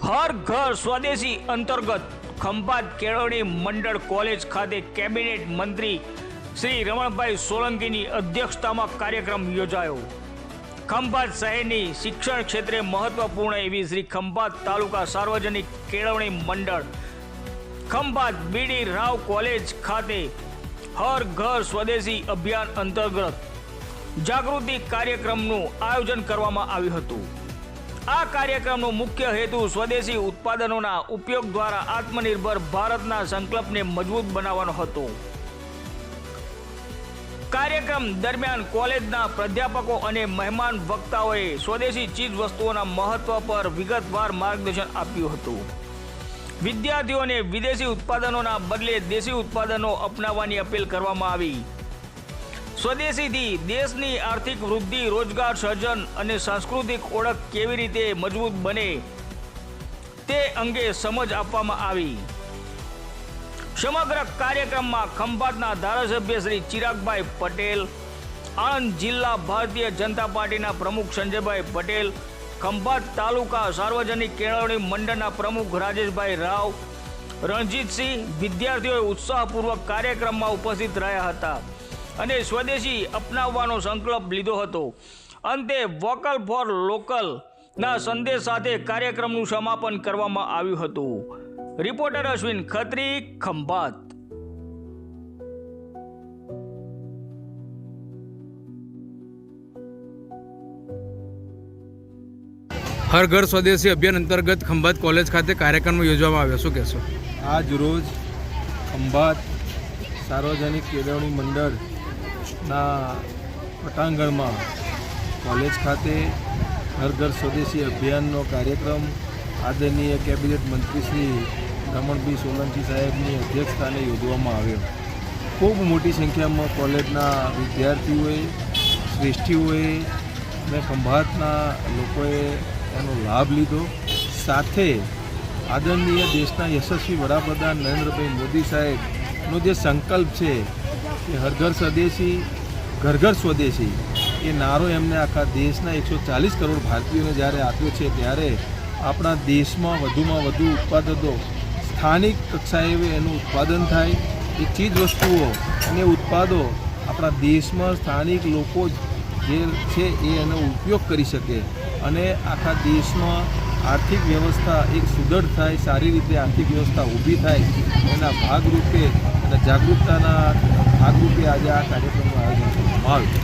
હર ઘર સ્વદેશી અંતર્ગત ખંભાત કેળવણી મંડળ કોલેજ ખાતે કેબિનેટ મંત્રી શ્રી રમણભાઈ સોલંકીની અધ્યક્ષતામાં કાર્યક્રમ યોજાયો। ખંભાત શહેરની શિક્ષણ ક્ષેત્રે મહત્વપૂર્ણ એવી શ્રી ખંભાત તાલુકા સાર્વજનિક કેળવણી મંડળ ખંભાત બીડી રાવ કોલેજ ખાતે હર ઘર સ્વદેશી અભિયાન અંતર્ગત જાગૃતિ કાર્યક્રમનું આયોજન કરવામાં આવ્યું હતું। આ કાર્યક્રમનો મુખ્ય હેતુ સ્વદેશી ઉત્પાદનોના ઉપયોગ દ્વારા આત્મનિર્ભર ભારતના સંકલ્પને મજબૂત બનાવવાનો હતો। કાર્યક્રમ દરમિયાન કોલેજના પ્રાધ્યાપકો અને મહેમાન વક્તાઓએ સ્વદેશી ચીજ વસ્તુઓના મહત્વ પર વિગતવાર માર્ગદર્શન આપ્યું હતું। વિદ્યાર્થીઓને વિદેશી ઉત્પાદનોના બદલે દેશી ઉત્પાદનો અપનાવવાની અપીલ કરવામાં આવી। સ્વદેશીથી દેશની આર્થિક વૃદ્ધિ, રોજગાર સર્જન અને સાંસ્કૃતિક ઓળખ કેવી રીતે મજબૂત બને તે અંગે સમજ આપવામાં આવી। સમગ્ર કાર્યક્રમમાં ખંભાતના ધારાસભ્ય શ્રી ચિરાગભાઈ પટેલ, આણંદ જિલ્લા ભારતીય જનતા પાર્ટીના પ્રમુખ સંજયભાઈ પટેલ, ખંભાત તાલુકા સાર્વજનિક કેળવણી મંડળના પ્રમુખ રાજેશભાઈ રાવ, રણજીતસિંહ વિદ્યાર્થીઓએ ઉત્સાહપૂર્વક કાર્યક્રમમાં ઉપસ્થિત રહ્યા હતા અને સ્વદેશી અપનાવવાનો સંકલ્પ લીધો હતો। અંતે વોકલ ફોર લોકલના સંદેશ સાથે કાર્યક્રમનું સમાપન કરવામાં આવ્યું હતું। રિપોર્ટર અશ્વિન ખત્રી, ખંભાત। હર ઘર સ્વદેશી અભિયાન અંતર્ગત ખંભાત કોલેજ ખાતે કાર્યક્રમ યોજવામાં આવ્યો, શું કહેશો? આજ રોજ ખંભાત સાર્વજનિક કેળવણી મંડળના પટાંગણમાં કોલેજ ખાતે હર ઘર સ્વદેશી અભિયાનનો કાર્યક્રમ આદરણીય કેબિનેટ મંત્રી શ્રી રમણભાઈ સોલંકી સાહેબની અધ્યક્ષસ્થાને યોજવામાં આવ્યો। ખૂબ મોટી સંખ્યામાં કોલેજના વિદ્યાર્થીઓએ, શ્રેષ્ઠીઓએ અને ખંભાતના લોકોએ એનો લાભ લીધો। સાથે આદરણીય દેશના યશસ્વી વડાપ્રધાન નરેન્દ્રભાઈ મોદી સાહેબનો જે સંકલ્પ છે કે હર ઘર સ્વદેશી ઘર ઘર સ્વદેશી એ નારો એમને આખા દેશના 140 કરોડ ભારતીયોને જ્યારે આપ્યો છે, ત્યારે આપણા દેશમાં વધુમાં વધુ ઉત્પાદનો સ્થાનિક કક્ષાએ એનું ઉત્પાદન થાય, એ ચીજ વસ્તુઓ અને ઉત્પાદો આપણા દેશમાં સ્થાનિક લોકો જે છે એ એનો ઉપયોગ કરી શકે અને આખા દેશમાં આર્થિક વ્યવસ્થા એક સુદૃઢ થાય, સારી રીતે આર્થિક વ્યવસ્થા ઊભી થાય, એના ભાગરૂપે અને જાગૃતતાના ભાગરૂપે આજે આ કાર્યક્રમનું આયોજન કરવામાં આવ્યું।